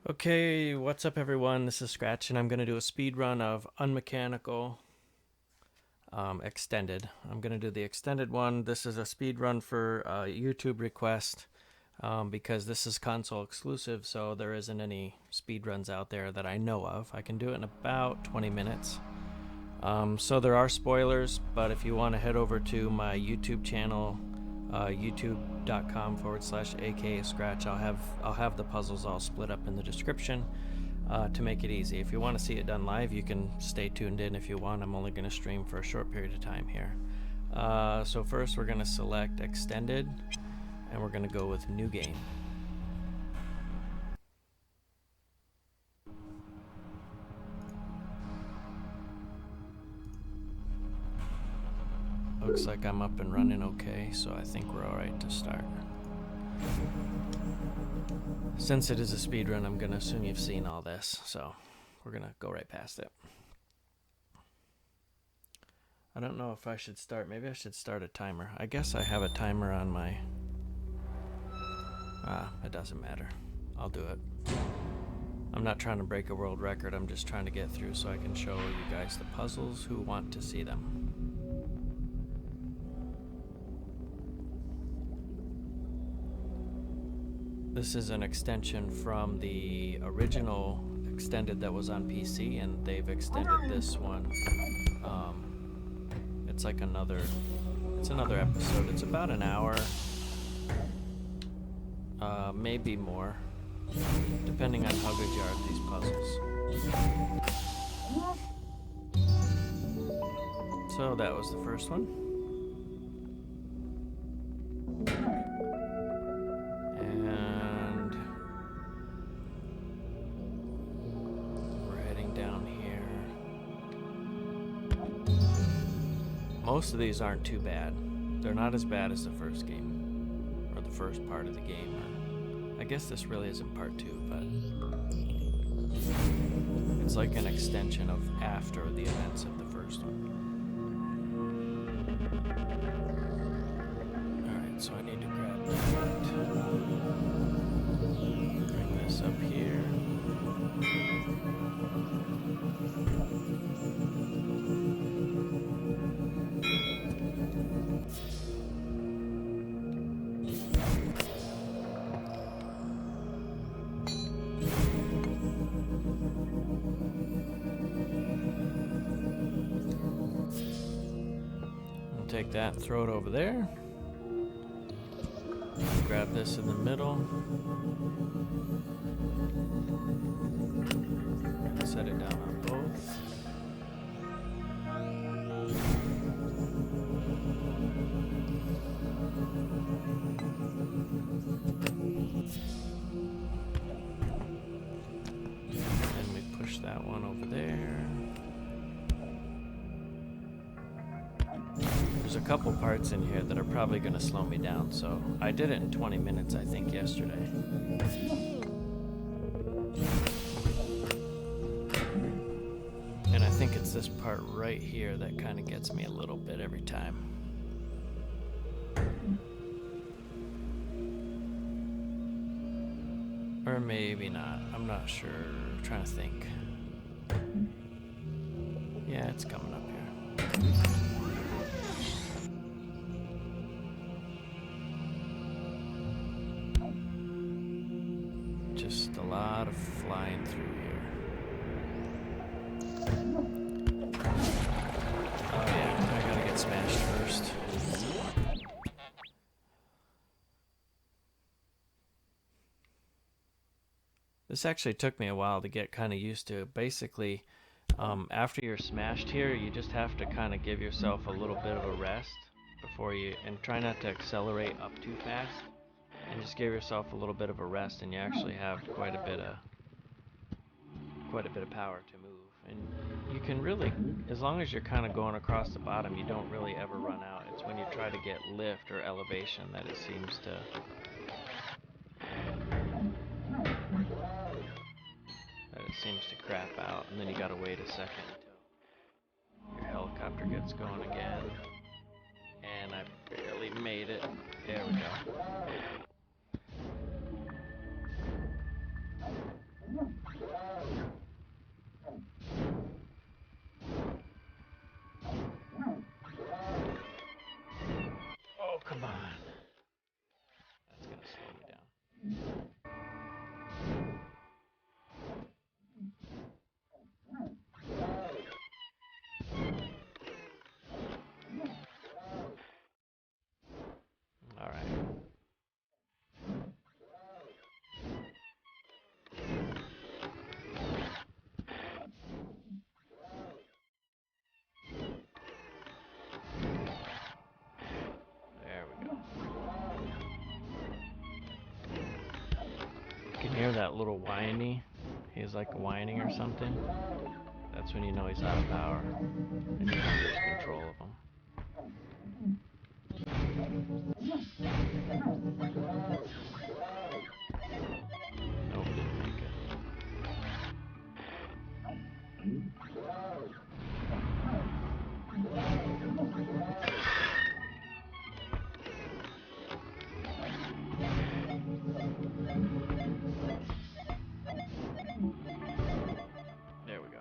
Okay, what's up everyone? This is Scratch and I'm going to do a speed run of Unmechanical Extended. I'm going to do the extended one. This is a speed run for YouTube request because this is console exclusive, so there isn't any speed runs out there that I know of. I can do it in about 20 minutes. So there are spoilers, but if you want to head over to my YouTube channel, youtube.com/aka Scratch, I'll have the puzzles all split up in the description to make it easy. If you want to see it done live, you can stay tuned in if you want. I'm only going to stream for a short period of time here. So first we're going to select Extended, and we're going to go with New Game. Looks like I'm up and running okay, so I think we're alright to start. Since it is a speedrun, I'm gonna assume you've seen all this, so we're gonna go right past it. I don't know if I should start. Maybe I should start a timer. I guess I have a timer on my... it doesn't matter. I'll do it. I'm not trying to break a world record, I'm just trying to get through so I can show you guys the puzzles who want to see them. This is an extension from the original extended that was on PC, and they've extended this one. It's like another episode. It's about an hour, maybe more, depending on how good you are at these puzzles. So that was the first one. Most of these aren't too bad. They're not as bad as the first game, or the first part of the game. Or I guess this really isn't part 2, but it's like an extension of after the events of the first one. Alright, so I need to grab that. Bring this up here. Take that and throw it over there. Grab this in the middle. And set it down on both. And we push that one over there. There's a couple parts in here that are probably going to slow me down, so I did it in 20 minutes, I think, yesterday. And I think it's this part right here that kind of gets me a little bit every time. Or maybe not. I'm not sure. I'm trying to think. Yeah, it's coming up here. Just a lot of flying through here. Oh yeah, I gotta get smashed first. This actually took me a while to get kind of used to. Basically, after you're smashed here, you just have to kind of give yourself a little bit of a rest before you, and try not to accelerate up too fast. And just give yourself a little bit of a rest, and you actually have quite a bit of power to move. And you can really, as long as you're kind of going across the bottom, you don't really ever run out. It's when you try to get lift or elevation that it seems to crap out, and then you gotta wait a second until your helicopter gets going again. And I barely made it. There we go. hear that little whiny, he's like whining or something, that's when you know he's out of power and you can lose control of him. Nope, didn't make it. There we go.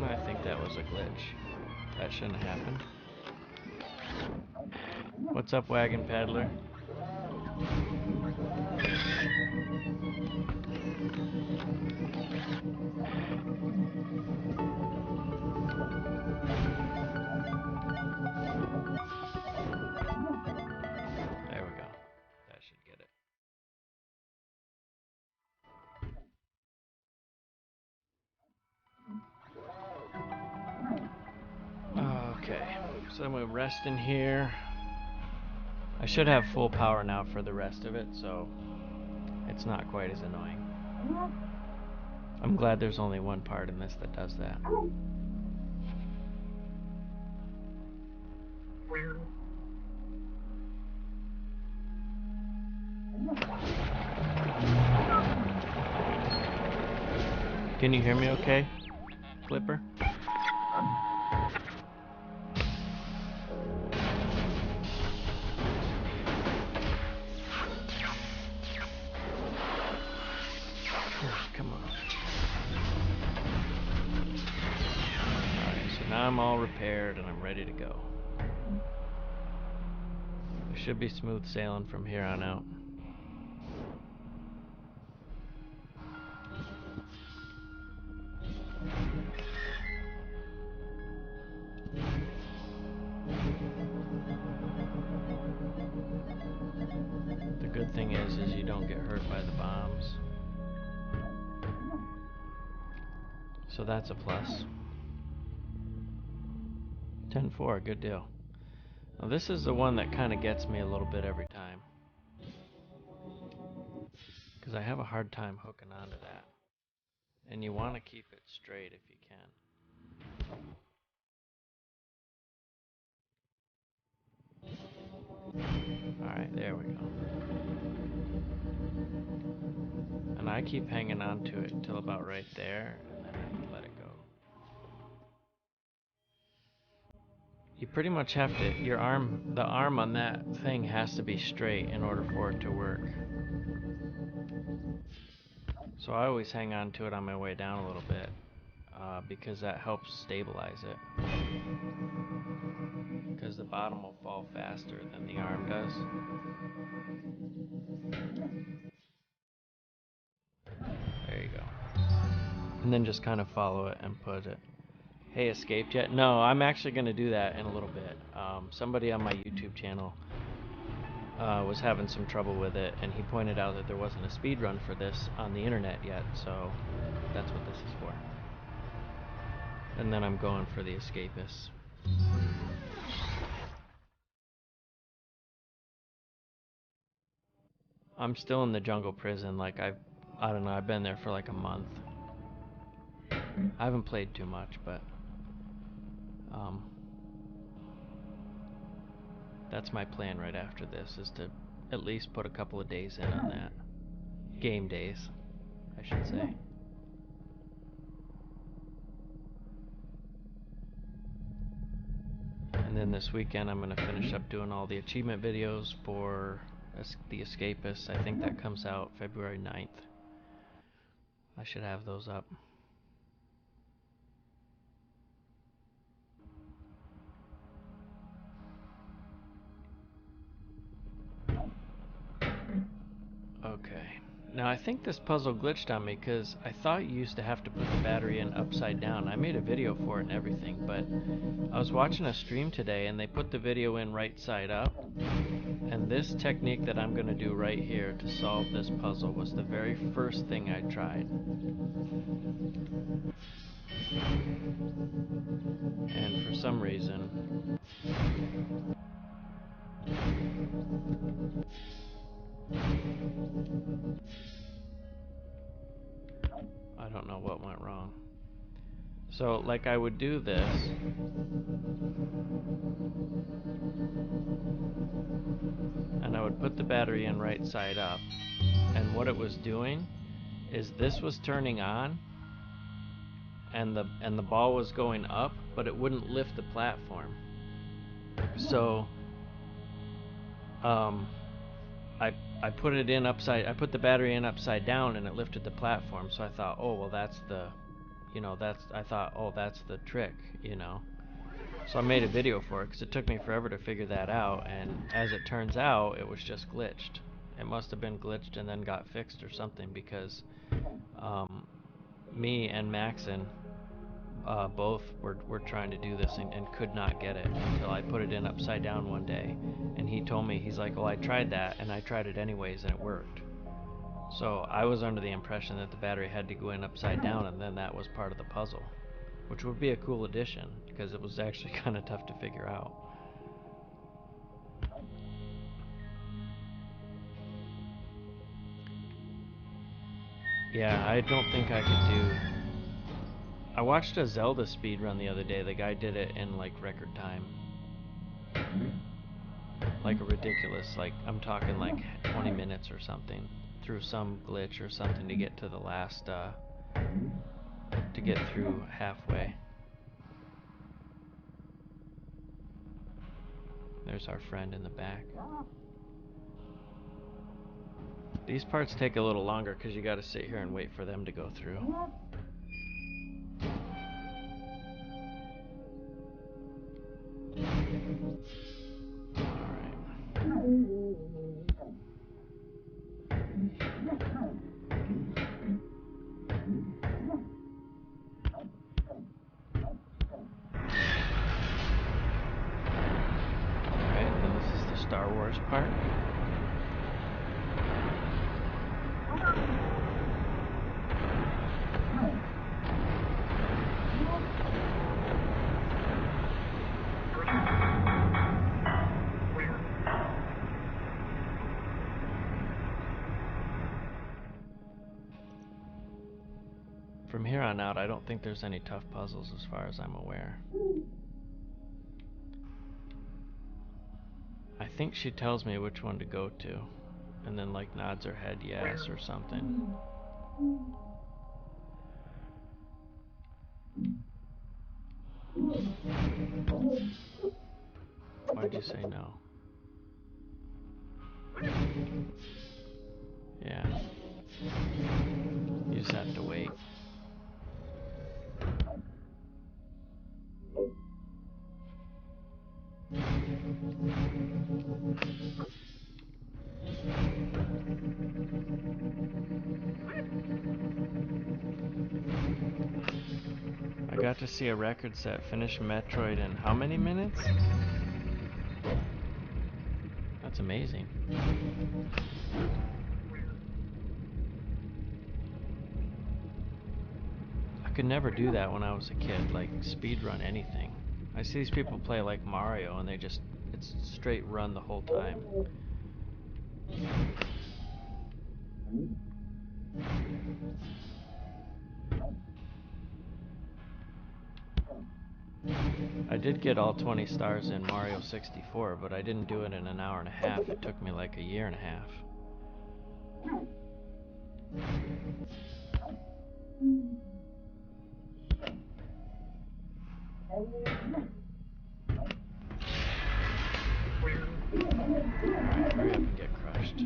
I think that was a glitch. That shouldn't have happened. What's up, Wagon Paddler? There we go. That should get it. Okay, so I'm gonna rest in here. I should have full power now for the rest of it, so it's not quite as annoying. I'm glad there's only one part in this that does that. Can you hear me okay, Flipper? Come on. Alright, so now I'm all repaired and I'm ready to go. It should be smooth sailing from here on out. The good thing is you don't get hurt by the bombs. So that's a plus. 10-4, good deal. Now this is the one that kind of gets me a little bit every time, because I have a hard time hooking onto that. And you want to keep it straight if you can. Alright, there we go. And I keep hanging on to it until about right there, and then I let it go. You pretty much have to, the arm on that thing has to be straight in order for it to work. So I always hang on to it on my way down a little bit, because that helps stabilize it. Because the bottom will fall faster than the arm does. There you go. And then just kind of follow it and put it. Hey, escaped yet? No, I'm actually going to do that in a little bit. Somebody on my YouTube channel was having some trouble with it, and he pointed out that there wasn't a speedrun for this on the internet yet, so that's what this is for. And then I'm going for the escapists. I'm still in the jungle prison, like I don't know, I've been there for like a month. I haven't played too much, but that's my plan right after this, is to at least put a couple of days in on that. Game days, I should say. And then this weekend I'm going to finish up doing all the achievement videos for the Escapists. I think that comes out February 9th. I should have those up. Okay. Now I think this puzzle glitched on me because I thought you used to have to put the battery in upside down. I made a video for it and everything, but I was watching a stream today and they put the video in right side up. And this technique that I'm going to do right here to solve this puzzle was the very first thing I tried. And for some reason, don't know what went wrong. So, like, I would do this. And I would put the battery in right side up. And what it was doing is this was turning on, and the ball was going up, but it wouldn't lift the platform. So I put it in upside. I put the battery in upside down, and it lifted the platform. So I thought, oh well, that's the, I thought, oh, that's the trick, So I made a video for it because it took me forever to figure that out. And as it turns out, it was just glitched. It must have been glitched and then got fixed or something, because me and Maxon both were trying to do this and could not get it until I put it in upside down one day. And he told me, he's like, well, I tried that, and I tried it anyways, and it worked. So I was under the impression that the battery had to go in upside down, and then that was part of the puzzle, which would be a cool addition, because it was actually kind of tough to figure out. Yeah, I don't think I could do... I watched a Zelda speedrun the other day. The guy did it in, like, record time. Like a ridiculous, like, I'm talking like 20 minutes or something, through some glitch or something to get to the last, to get through halfway. There's our friend in the back. These parts take a little longer because you gotta sit here and wait for them to go through. Alright, now this is the Star Wars part. From here on out, I don't think there's any tough puzzles as far as I'm aware. I think she tells me which one to go to, and then like nods her head yes or something. Why'd you say no? Yeah. You just have to wait. I got to see a record set finish Metroid in how many minutes? That's amazing. I could never do that when I was a kid, like speedrun anything. I see these people play like Mario and it's straight run the whole time. I did get all 20 stars in Mario 64, but I didn't do it in an hour and a half. It took me like a year and a half. Alright, hurry up and get crushed.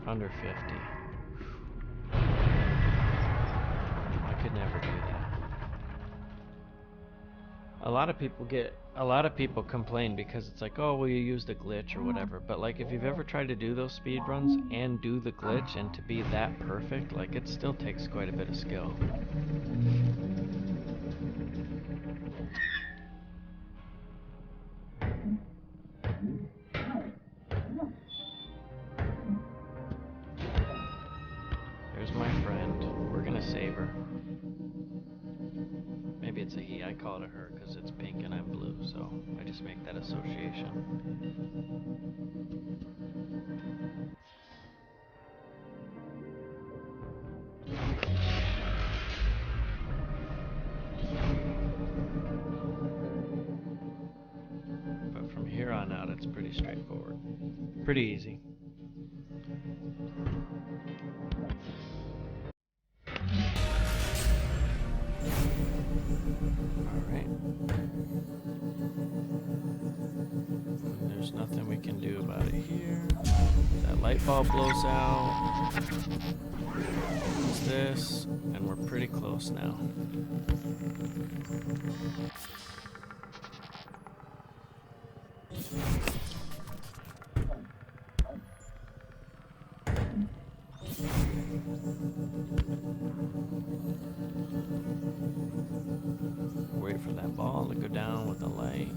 Under 50. I could never do that. A lot of people complain because it's like, oh, well, you used a glitch or whatever. But like, if you've ever tried to do those speed runs and do the glitch and to be that perfect, like, it still takes quite a bit of skill. There's my friend. We're gonna save her. Maybe it's a he. I call it a her because it's pink and I'm blue, so I just make that association. But from here on out, it's pretty straightforward. Pretty easy. Alright. There's nothing we can do about it here. That light bulb blows out. It's this, and we're pretty close now. Wait for that ball to go down with the light.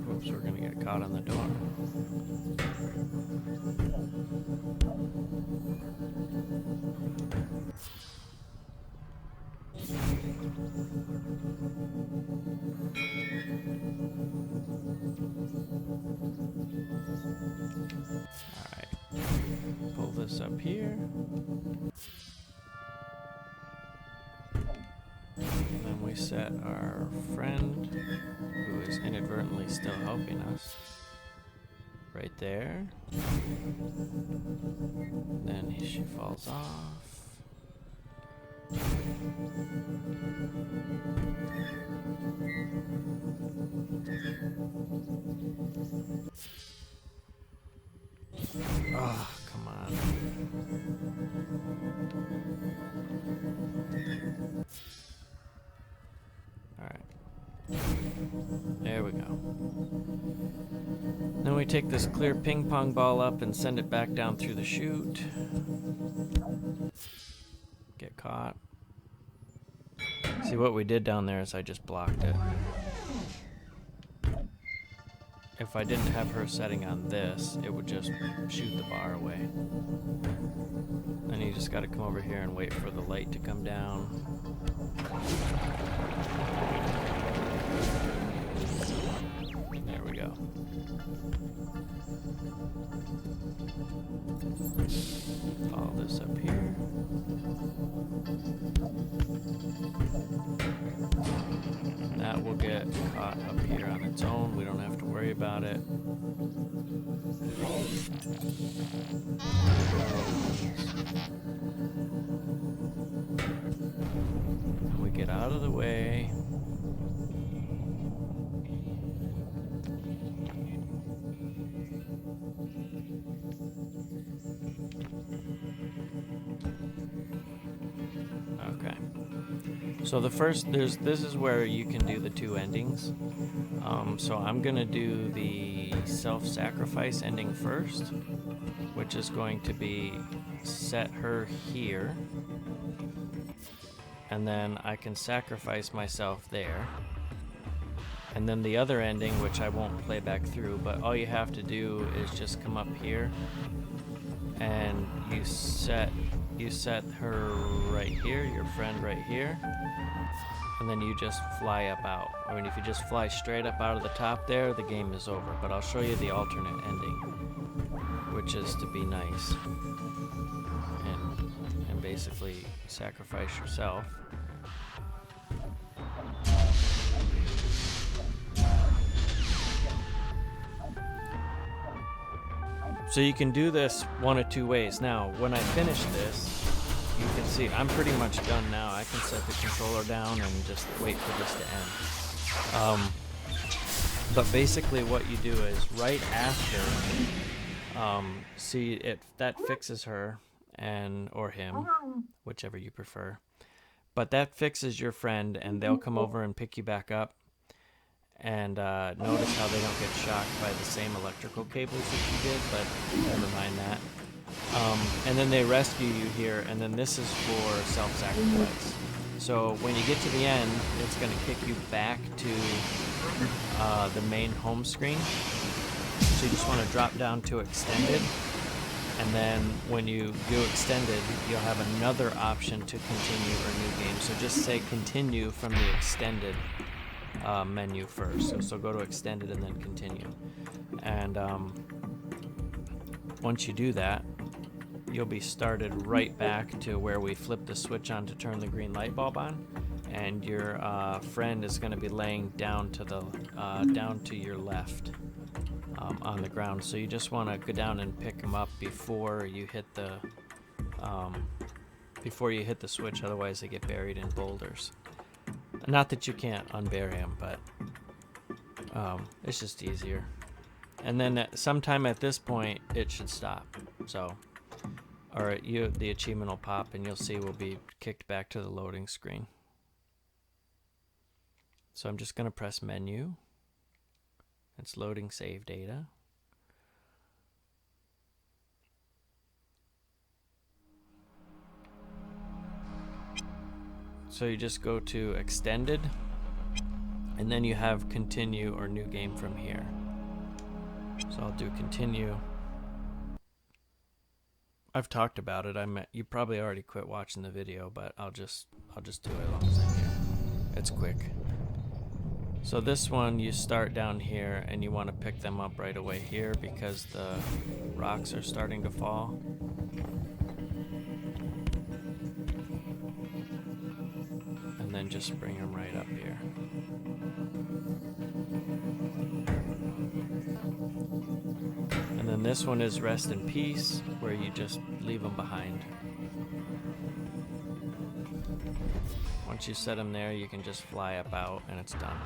Whoops, we're gonna get caught on the door. Alright, pull this up here. And then we set our friend, who is inadvertently still helping us, right there. Then she falls off. Oh, come on. Alright. There we go. Then we take this clear ping pong ball up and send it back down through the chute. Get caught. See, what we did down there is I just blocked it. If I didn't have her setting on this, it would just shoot the bar away. Then you just gotta come over here and wait for the light to come down. There we go. Follow this up here. That will get caught up here on its own. We don't have to worry about it. And we get out of the way. Okay. So the first, this is where you can do the two endings. So I'm gonna do the self-sacrifice ending first, which is going to be set her here, and then I can sacrifice myself there. And then the other ending, which I won't play back through, but all you have to do is just come up here and you set her right here, your friend right here, and then you just fly up out. I mean, if you just fly straight up out of the top there, the game is over. But I'll show you the alternate ending, which is to be nice and basically sacrifice yourself. So you can do this one of two ways. Now, when I finish this, you can see I'm pretty much done now. I can set the controller down and just wait for this to end. But basically what you do is right after, see that fixes her or him, whichever you prefer. But that fixes your friend and they'll come over and pick you back up. And notice how they don't get shocked by the same electrical cables that you did, but never mind that. And then they rescue you here, and then this is for self-sacrifice. So when you get to the end, it's going to kick you back to the main home screen. So you just want to drop down to extended, And then when you do extended, you'll have another option to continue or new game. So just say continue from the extended menu first. So go to extended and then continue. And once you do that, you'll be started right back to where we flipped the switch on to turn the green light bulb on, and your friend is going to be laying down to the down to your left on the ground. So you just want to go down and pick him up before you hit the switch. Otherwise, they get buried in boulders. Not that you can't unbury them, but it's just easier. And then sometime at this point, it should stop. So, or the achievement will pop, and you'll see we'll be kicked back to the loading screen. So I'm just going to press menu. It's loading save data. So you just go to extended, and then you have continue or new game from here. So I'll do continue. I've talked about it. You probably already quit watching the video, but I'll just do it along the here. It's quick. So this one, you start down here, and you want to pick them up right away here because the rocks are starting to fall. And then just bring them right up here. And then this one is rest in peace, where you just leave them behind. Once you set them there, you can just fly up out and it's done.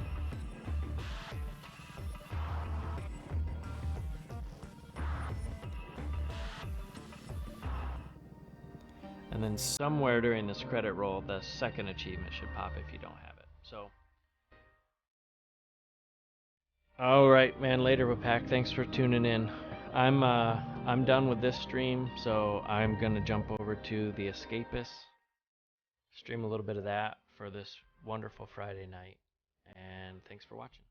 And then somewhere during this credit roll, the second achievement should pop if you don't have it. So, all right, man. Later, Wapak. Thanks for tuning in. I'm done with this stream, so I'm gonna jump over to The Escapist, stream a little bit of that for this wonderful Friday night. And thanks for watching.